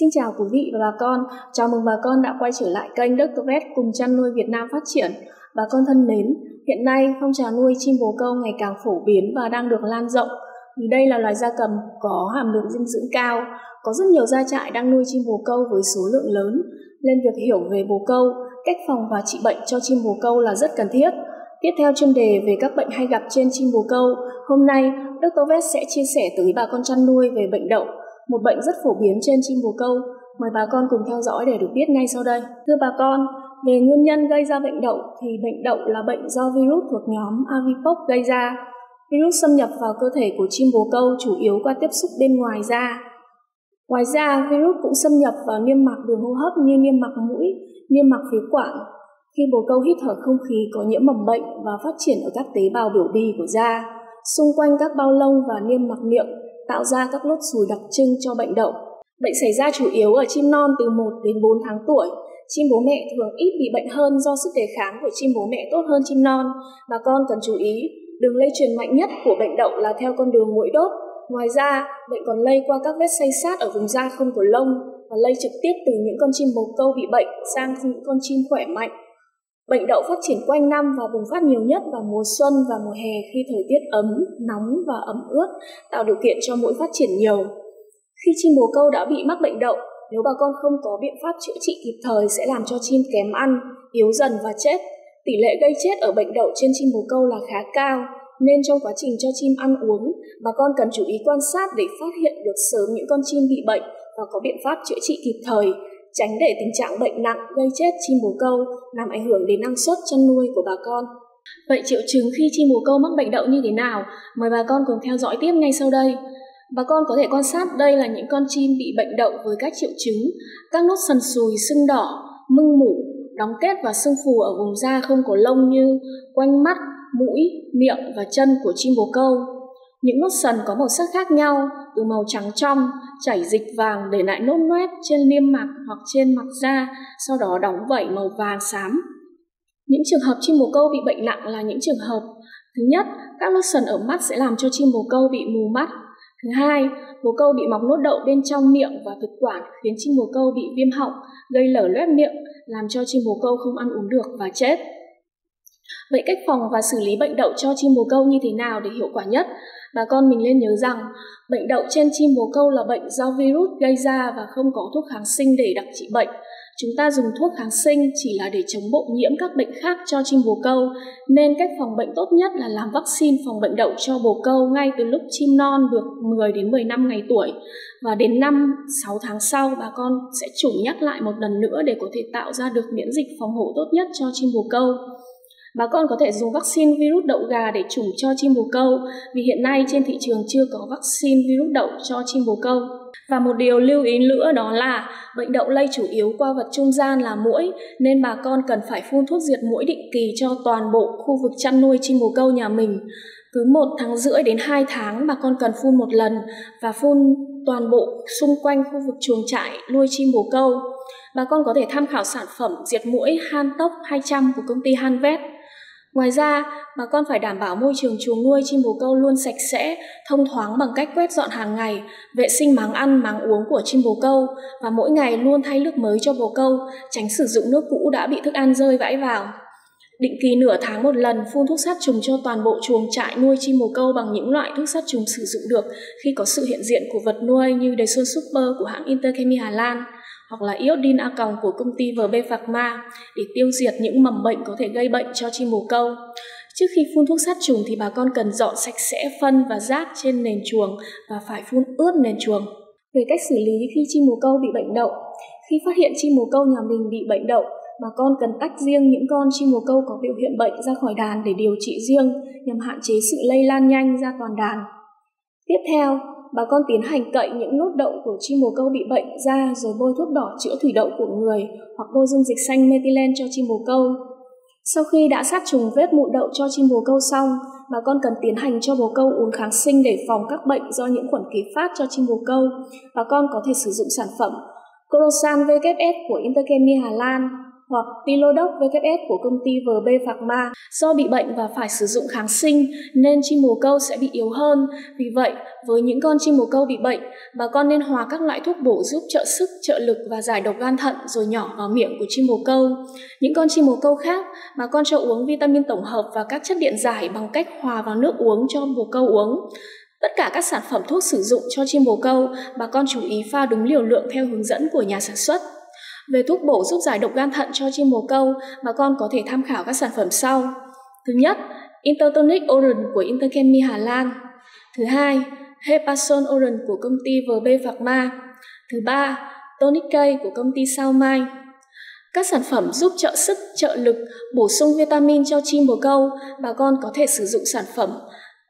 Xin chào quý vị và bà con, chào mừng bà con đã quay trở lại kênh Dr. Vet cùng chăn nuôi Việt Nam phát triển. Bà con thân mến, hiện nay phong trào nuôi chim bồ câu ngày càng phổ biến và đang được lan rộng. Vì đây là loài gia cầm có hàm lượng dinh dưỡng cao, có rất nhiều gia trại đang nuôi chim bồ câu với số lượng lớn, nên việc hiểu về bồ câu, cách phòng và trị bệnh cho chim bồ câu là rất cần thiết. Tiếp theo chuyên đề về các bệnh hay gặp trên chim bồ câu, hôm nay Dr. Vet sẽ chia sẻ tới bà con chăn nuôi về bệnh đậu, một bệnh rất phổ biến trên chim bồ câu. Mời bà con cùng theo dõi để được biết ngay sau đây. Thưa bà con, về nguyên nhân gây ra bệnh đậu thì bệnh đậu là bệnh do virus thuộc nhóm Avipox gây ra. Virus xâm nhập vào cơ thể của chim bồ câu chủ yếu qua tiếp xúc bên ngoài da. Ngoài ra, virus cũng xâm nhập vào niêm mạc đường hô hấp như niêm mạc mũi, niêm mạc phế quản. Khi bồ câu hít thở không khí có nhiễm mầm bệnh và phát triển ở các tế bào biểu bì của da, xung quanh các bao lông và niêm mạc miệng, tạo ra các nốt ruồi đặc trưng cho bệnh đậu. Bệnh xảy ra chủ yếu ở chim non từ 1 đến 4 tháng tuổi. Chim bố mẹ thường ít bị bệnh hơn do sức đề kháng của chim bố mẹ tốt hơn chim non. Bà con cần chú ý, đường lây truyền mạnh nhất của bệnh đậu là theo con đường muỗi đốt. Ngoài ra, bệnh còn lây qua các vết xây xát ở vùng da không có lông và lây trực tiếp từ những con chim bồ câu bị bệnh sang những con chim khỏe mạnh. Bệnh đậu phát triển quanh năm và bùng phát nhiều nhất vào mùa xuân và mùa hè khi thời tiết ấm, nóng và ẩm ướt, tạo điều kiện cho muỗi phát triển nhiều. Khi chim bồ câu đã bị mắc bệnh đậu, nếu bà con không có biện pháp chữa trị kịp thời sẽ làm cho chim kém ăn, yếu dần và chết. Tỷ lệ gây chết ở bệnh đậu trên chim bồ câu là khá cao, nên trong quá trình cho chim ăn uống, bà con cần chú ý quan sát để phát hiện được sớm những con chim bị bệnh và có biện pháp chữa trị kịp thời, tránh để tình trạng bệnh nặng gây chết chim bồ câu làm ảnh hưởng đến năng suất chăn nuôi của bà con. Vậy triệu chứng khi chim bồ câu mắc bệnh đậu như thế nào? Mời bà con cùng theo dõi tiếp ngay sau đây. Bà con có thể quan sát đây là những con chim bị bệnh đậu với các triệu chứng: các nốt sần sùi, sưng đỏ, mưng mủ, đóng kết và sưng phù ở vùng da không có lông như quanh mắt, mũi, miệng và chân của chim bồ câu. Những nốt sần có màu sắc khác nhau, từ màu trắng trong, chảy dịch vàng để lại nốt loét trên niêm mạc hoặc trên mặt da, sau đó đóng vảy màu vàng xám. Những trường hợp chim bồ câu bị bệnh nặng là những trường hợp: thứ nhất, các nốt sần ở mắt sẽ làm cho chim bồ câu bị mù mắt. Thứ hai, bồ câu bị mọc nốt đậu bên trong miệng và thực quản khiến chim bồ câu bị viêm họng, gây lở loét miệng, làm cho chim bồ câu không ăn uống được và chết. Vậy cách phòng và xử lý bệnh đậu cho chim bồ câu như thế nào để hiệu quả nhất? Bà con mình nên nhớ rằng bệnh đậu trên chim bồ câu là bệnh do virus gây ra và không có thuốc kháng sinh để đặc trị bệnh. Chúng ta dùng thuốc kháng sinh chỉ là để chống bội nhiễm các bệnh khác cho chim bồ câu, nên cách phòng bệnh tốt nhất là làm vaccine phòng bệnh đậu cho bồ câu ngay từ lúc chim non được 10 đến 15 ngày tuổi, và đến 5-6 tháng sau bà con sẽ chủng nhắc lại một lần nữa để có thể tạo ra được miễn dịch phòng hộ tốt nhất cho chim bồ câu. Bà con có thể dùng vaccine virus đậu gà để chủng cho chim bồ câu, vì hiện nay trên thị trường chưa có vaccine virus đậu cho chim bồ câu. Và một điều lưu ý nữa đó là bệnh đậu lây chủ yếu qua vật trung gian là muỗi, nên bà con cần phải phun thuốc diệt muỗi định kỳ cho toàn bộ khu vực chăn nuôi chim bồ câu nhà mình. Cứ 1,5 tháng đến 2 tháng bà con cần phun một lần và phun toàn bộ xung quanh khu vực chuồng trại nuôi chim bồ câu. Bà con có thể tham khảo sản phẩm diệt muỗi Hantox 200 của công ty Hanvet. Ngoài ra, bà con phải đảm bảo môi trường chuồng nuôi chim bồ câu luôn sạch sẽ, thông thoáng bằng cách quét dọn hàng ngày, vệ sinh máng ăn, máng uống của chim bồ câu và mỗi ngày luôn thay nước mới cho bồ câu, tránh sử dụng nước cũ đã bị thức ăn rơi vãi vào. Định kỳ nửa tháng một lần phun thuốc sát trùng cho toàn bộ chuồng trại nuôi chim bồ câu bằng những loại thuốc sát trùng sử dụng được khi có sự hiện diện của vật nuôi như Deson Super của hãng Interchemi Hà Lan, hoặc là Iodine A+ của công ty VB Pharma để tiêu diệt những mầm bệnh có thể gây bệnh cho chim bồ câu. Trước khi phun thuốc sát trùng thì bà con cần dọn sạch sẽ phân và rác trên nền chuồng và phải phun ướt nền chuồng. Về cách xử lý khi chim bồ câu bị bệnh đậu, khi phát hiện chim bồ câu nhà mình bị bệnh đậu, bà con cần tách riêng những con chim bồ câu có biểu hiện bệnh ra khỏi đàn để điều trị riêng nhằm hạn chế sự lây lan nhanh ra toàn đàn. Tiếp theo, bà con tiến hành cậy những nốt đậu của chim bồ câu bị bệnh ra rồi bôi thuốc đỏ chữa thủy đậu của người hoặc bôi dung dịch xanh methylene cho chim bồ câu. Sau khi đã sát trùng vết mụn đậu cho chim bồ câu xong, bà con cần tiến hành cho bồ câu uống kháng sinh để phòng các bệnh do nhiễm khuẩn ký phát cho chim bồ câu. Bà con có thể sử dụng sản phẩm Corosan VKS của Interchemi Hà Lan hoặc Tilodoc WS của công ty VB Pharma. Do bị bệnh và phải sử dụng kháng sinh nên chim bồ câu sẽ bị yếu hơn. Vì vậy, với những con chim bồ câu bị bệnh, bà con nên hòa các loại thuốc bổ giúp trợ sức, trợ lực và giải độc gan thận rồi nhỏ vào miệng của chim bồ câu. Những con chim bồ câu khác, bà con cho uống vitamin tổng hợp và các chất điện giải bằng cách hòa vào nước uống cho bồ câu uống. Tất cả các sản phẩm thuốc sử dụng cho chim bồ câu, bà con chú ý pha đúng liều lượng theo hướng dẫn của nhà sản xuất. Về thuốc bổ giúp giải độc gan thận cho chim bồ câu, bà con có thể tham khảo các sản phẩm sau. Thứ nhất, Intertonic Orange của Interchemi Hà Lan. Thứ hai, Hepasol Orange của công ty VB Pharma. Thứ ba, Tonic K của công ty Sao Mai. Các sản phẩm giúp trợ sức, trợ lực, bổ sung vitamin cho chim bồ câu, bà con có thể sử dụng sản phẩm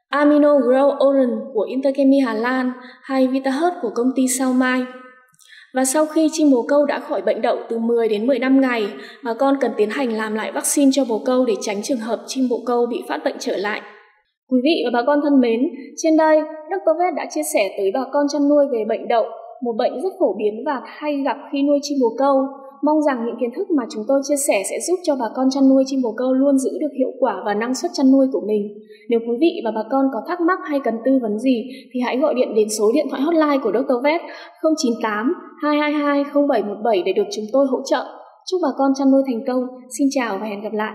Amino Grow Orange của Interchemi Hà Lan hay VitaHeart của công ty Sao Mai. Và sau khi chim bồ câu đã khỏi bệnh đậu từ 10 đến 15 ngày, bà con cần tiến hành làm lại vaccine cho bồ câu để tránh trường hợp chim bồ câu bị phát bệnh trở lại. Quý vị và bà con thân mến, trên đây, Dr. Vet đã chia sẻ tới bà con chăn nuôi về bệnh đậu, một bệnh rất phổ biến và hay gặp khi nuôi chim bồ câu. Mong rằng những kiến thức mà chúng tôi chia sẻ sẽ giúp cho bà con chăn nuôi chim bồ câu luôn giữ được hiệu quả và năng suất chăn nuôi của mình. Nếu quý vị và bà con có thắc mắc hay cần tư vấn gì thì hãy gọi điện đến số điện thoại hotline của Dr. Vet 098 222 0717 để được chúng tôi hỗ trợ. Chúc bà con chăn nuôi thành công. Xin chào và hẹn gặp lại.